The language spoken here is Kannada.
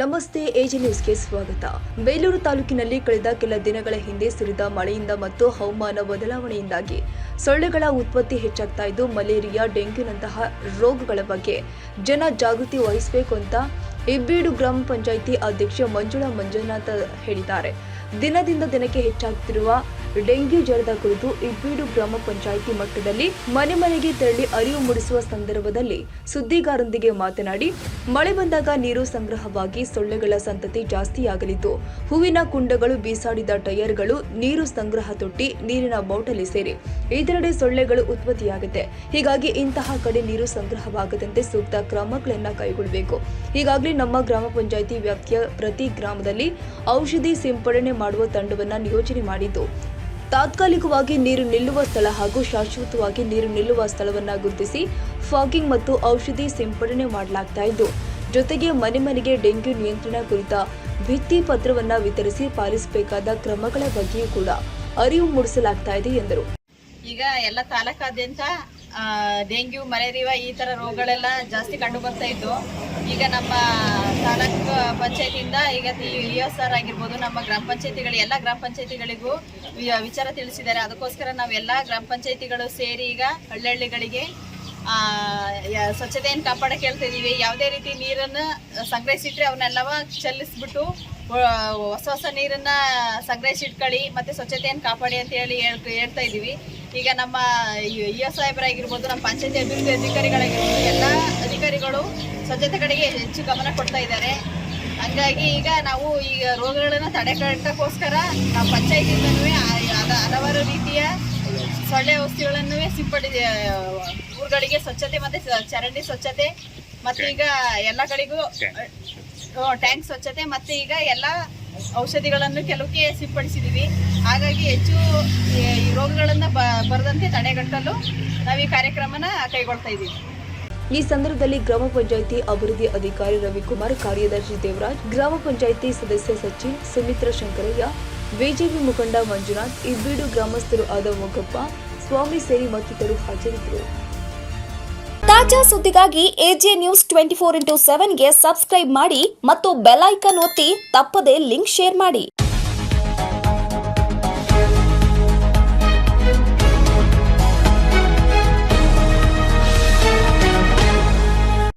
ನಮಸ್ತೆ, ಎಜಿ ನ್ಯೂಸ್ಗೆ ಸ್ವಾಗತ. ಬೇಲೂರು ತಾಲೂಕಿನಲ್ಲಿ ಕಳೆದ ಕೆಲ ದಿನಗಳ ಹಿಂದೆ ಸುರಿದ ಮಳೆಯಿಂದ ಮತ್ತು ಹವಾಮಾನ ಬದಲಾವಣೆಯಿಂದಾಗಿ ಸೊಳ್ಳೆಗಳ ಉತ್ಪತ್ತಿ ಹೆಚ್ಚಾಗ್ತಾ ಇದ್ದು ಮಲೇರಿಯಾ, ಡೆಂಗ್ಯೂನಂತಹ ರೋಗಗಳ ಬಗ್ಗೆ ಜನ ಜಾಗೃತಿ ವಹಿಸಬೇಕು ಅಂತ ಇಬ್ಬೀಡು ಗ್ರಾಮ ಪಂಚಾಯಿತಿ ಅಧ್ಯಕ್ಷೆ ಮಂಜುಳಾ ಮಂಜುನಾಥ್ ಹೇಳಿದ್ದಾರೆ. ದಿನದಿಂದ ದಿನಕ್ಕೆ ಹೆಚ್ಚಾಗುತ್ತಿರುವ ಡೆಂಗ್ಯೂ ಜ್ವರದ ಕುರಿತು ಇಬ್ಬೀಡು ಗ್ರಾಮ ಪಂಚಾಯಿತಿ ಮಟ್ಟದಲ್ಲಿ ಮನೆ ಮನೆಗೆ ತೆರಳಿ ಅರಿವು ಮೂಡಿಸುವ ಸಂದರ್ಭದಲ್ಲಿ ಸುದ್ದಿಗಾರರೊಂದಿಗೆ ಮಾತನಾಡಿ, ಮಳೆ ಬಂದಾಗ ನೀರು ಸಂಗ್ರಹವಾಗಿ ಸೊಳ್ಳೆಗಳ ಸಂತತಿ ಜಾಸ್ತಿಯಾಗಲಿದ್ದು, ಹೂವಿನ ಕುಂಡಗಳು, ಬೀಸಾಡಿದ ಟೈರ್ಗಳು, ನೀರು ಸಂಗ್ರಹ ತೊಟ್ಟಿ, ನೀರಿನ ಬಾಟಲಿ ಸೇರಿ ಇದರೆಡೆ ಸೊಳ್ಳೆಗಳು ಉತ್ಪತ್ತಿಯಾಗುತ್ತೆ. ಹೀಗಾಗಿ ಇಂತಹ ಕಡೆ ನೀರು ಸಂಗ್ರಹವಾಗದಂತೆ ಸೂಕ್ತ ಕ್ರಮಗಳನ್ನು ಕೈಗೊಳ್ಳಬೇಕು. ಹೀಗಾಗಲೇ ನಮ್ಮ ಗ್ರಾಮ ಪಂಚಾಯಿತಿ ವ್ಯಾಪ್ತಿಯ ಪ್ರತಿ ಗ್ರಾಮದಲ್ಲಿ ಔಷಧಿ ಸಿಂಪಡಣೆ ಮಾಡುವ ತಂಡವನ್ನು ನಿಯೋಜನೆ ಮಾಡಿದ್ದು, ತಾತ್ಕಾಲಿಕವಾಗಿ ನೀರು ನಿಲ್ಲುವ ಸ್ಥಳ ಹಾಗೂ ಶಾಶ್ವತವಾಗಿ ನೀರು ನಿಲ್ಲುವ ಸ್ಥಳವನ್ನು ಗುರುತಿಸಿ ಫಾಗಿಂಗ್ ಮತ್ತು ಔಷಧಿ ಸಿಂಪಡಣೆ ಮಾಡಲಾಗ್ತಾ ಇದ್ದು, ಜೊತೆಗೆ ಮನೆ ಮನೆಗೆ ಡೆಂಗ್ಯೂ ನಿಯಂತ್ರಣ ಕುರಿತ ಭಿತ್ತಿ ಪತ್ರವನ್ನು ವಿತರಿಸಿ ಪಾಲಿಸಬೇಕಾದ ಕ್ರಮಗಳ ಬಗ್ಗೆಯೂ ಕೂಡ ಅರಿವು ಮೂಡಿಸಲಾಗ್ತಾ ಇದೆ ಎಂದರು. ಈಗ ಎಲ್ಲ ತಾಲೂಕಾದ್ಯಂತ ಡೆಂಗ್ಯೂ, ಮಲೇರಿಯಾ ಈ ಥರ ರೋಗಗಳೆಲ್ಲ ಜಾಸ್ತಿ ಕಂಡು ಬರ್ತಾ ಇದ್ದು, ಈಗ ನಮ್ಮ ತಾಲೂಕು ಪಂಚಾಯತಿಯಿಂದ ಈಗ ESR ಆಗಿರ್ಬೋದು, ನಮ್ಮ ಗ್ರಾಮ ಪಂಚಾಯತಿಗಳು ಎಲ್ಲ ಗ್ರಾಮ ಪಂಚಾಯತಿಗಳಿಗೂ ವಿಚಾರ ತಿಳಿಸಿದ್ದಾರೆ. ಅದಕ್ಕೋಸ್ಕರ ನಾವೆಲ್ಲ ಗ್ರಾಮ ಪಂಚಾಯತಿಗಳು ಸೇರಿ ಈಗ ಹಳ್ಳಿಗಳಿಗೆ ಸ್ವಚ್ಛತೆಯನ್ನು ಕಾಪಾಡಕ್ಕೆ ಹೇಳ್ತಾ ಇದೀವಿ. ಯಾವುದೇ ರೀತಿ ನೀರನ್ನು ಸಂಗ್ರಹಿಸಿಟ್ರೆ ಅವನ್ನೆಲ್ಲವ ಚೆಲ್ಲಿಸ್ಬಿಟ್ಟು ಹೊಸ ನೀರನ್ನ ಸಂಗ್ರಹಿಸಿಟ್ಕೊಳ್ಳಿ ಮತ್ತೆ ಸ್ವಚ್ಛತೆಯನ್ನು ಕಾಪಾಡಿ ಅಂತ ಹೇಳ್ತಾ ಇದೀವಿ. ಈಗ ನಮ್ಮ ಸಾಹೇಬರಾಗಿರ್ಬೋದು, ನಮ್ಮ ಪಂಚಾಯತಿ ಅಭಿವೃದ್ಧಿ ಅಧಿಕಾರಿಗಳಾಗಿರ್ಬೋದು, ಎಲ್ಲ ಅಧಿಕಾರಿಗಳು ಸ್ವಚ್ಛತೆ ಕಡೆಗೆ ಹೆಚ್ಚು ಗಮನ ಕೊಡ್ತಾ ಇದ್ದಾರೆ. ಹಂಗಾಗಿ ಈಗ ನಾವು ಈಗ ರೋಗಗಳನ್ನು ತಡೆಗಟ್ಟಕ್ಕೋಸ್ಕರ ನಾವು ಪಂಚಾಯತಿಯಿಂದನೂ ಹಲವಾರು ರೀತಿಯ ಸೊಳ್ಳೆ ಔಷಧಿಗಳನ್ನು ಸಿಂಪಡಿಸಿ ಊರುಗಳಿಗೆ ಸ್ವಚ್ಛತೆ ಮತ್ತೆ ಚರಂಡಿ ಸ್ವಚ್ಛತೆ ಮತ್ತೆ ಈಗ ಎಲ್ಲ ಕಡೆಗೂ ಟ್ಯಾಂಕ್ ಸ್ವಚ್ಛತೆ ಮತ್ತೆ ಈಗ ಎಲ್ಲ ಔಷಧಿಗಳನ್ನು ಕೆಲವಕ್ಕೆ ಸಿಂಪಡಿಸಿದ್ದೀವಿ. ಹಾಗಾಗಿ ಹೆಚ್ಚು ಈ ರೋಗಗಳನ್ನು ಬರದಂತೆ ತಡೆಗಟ್ಟಲು ನಾವು ಈ ಕಾರ್ಯಕ್ರಮನ ಕೈಗೊಳ್ತಾ ಇದ್ದೀವಿ. ಈ ಸಂದರ್ಭದಲ್ಲಿ ಗ್ರಾಮ ಪಂಚಾಯಿತಿ ಅಭಿವೃದ್ಧಿ ಅಧಿಕಾರಿ ರವಿಕುಮಾರ್, ಕಾರ್ಯದರ್ಶಿ ದೇವರಾಜ್, ಗ್ರಾಮ ಪಂಚಾಯಿತಿ ಸದಸ್ಯ ಸಚಿನ್, ಸುಮಿತ್ರ ಶಂಕರಯ್ಯ, ಬಿಜೆಪಿ ಮುಖಂಡ ಮಂಜುನಾಥ್, ಇಬ್ಬೀಡು ಗ್ರಾಮಸ್ಥರು ಆದ ಮೊಗ್ಗಪ್ಪ, ಸ್ವಾಮಿ ಸೇರಿ ಮತ್ತಿತರರು ಹಾಜರಿದ್ದರು. ತಾಜಾ ಸುದ್ದಿಗಾಗಿ ಎಜೆ ನ್ಯೂಸ್ 24x7ಗೆ ಸಬ್ಸ್ಕ್ರೈಬ್ ಮಾಡಿ ಮತ್ತು ಬೆಲ್ ಐಕಾನ್ ಒತ್ತಿ ತಪ್ಪದೇ ಲಿಂಕ್ ಶೇರ್ ಮಾಡಿ.